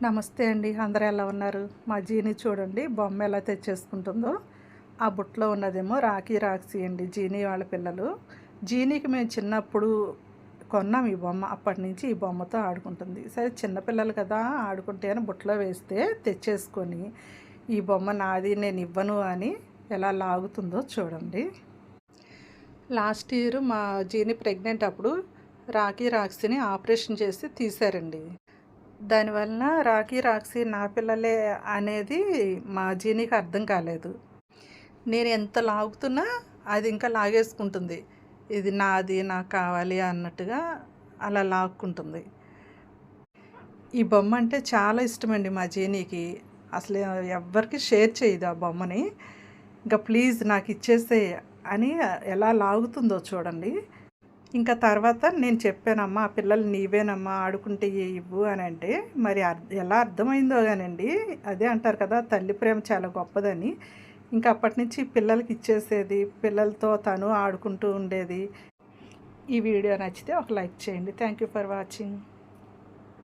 నమస్తే అండి. అందరూ ఎలా ఉన్నారు? మా జీని చూడండి బొమ్మ ఎలా తెచ్చేసుకుంటుందో. ఆ బుట్టలో ఉన్నదేమో రాఖీ అండి, జీని వాళ్ళ పిల్లలు. జీనీకి మేము చిన్నప్పుడు కొన్నాం ఈ బొమ్మ. అప్పటి నుంచి ఈ బొమ్మతో ఆడుకుంటుంది. సరే చిన్నపిల్లలు కదా ఆడుకుంటే అని బుట్టలో వేస్తే తెచ్చేసుకొని ఈ బొమ్మ నాది నేను ఇవ్వను అని ఎలా లాగుతుందో చూడండి. లాస్ట్ ఇయర్ మా జీని ప్రెగ్నెంట్ అప్పుడు రాఖీని ఆపరేషన్ చేసి తీశారండి. దానివలన రాఖీ నా పిల్లలే అనేది మా జీనీకి అర్థం కాలేదు. నేను ఎంత లాగుతున్నా అది ఇంకా లాగేసుకుంటుంది. ఇది నాది, నాకు కావాలి అన్నట్టుగా అలా లాక్కుంటుంది. ఈ బొమ్మ అంటే చాలా ఇష్టమండి మా జీనీకి. అసలు ఎవ్వరికి షేర్ చేయదు ఆ బొమ్మని. ఇంకా ప్లీజ్ నాకు ఇచ్చేసేయ్ అని ఎలా లాగుతుందో చూడండి. ఇంకా తర్వాత నేను చెప్పానమ్మా, ఆ పిల్లలు నీవేనమ్మా, ఆడుకుంటే ఇవ్వు అని అంటే మరి ఎలా అర్థమైందో కానండి. అదే అంటారు కదా, తల్లి ప్రేమ చాలా గొప్పదని. ఇంకా అప్పటి నుంచి పిల్లలకి ఇచ్చేసేది, పిల్లలతో తను ఆడుకుంటూ ఉండేది. ఈ వీడియో నచ్చితే ఒక లైక్ చేయండి. Thank you for watching.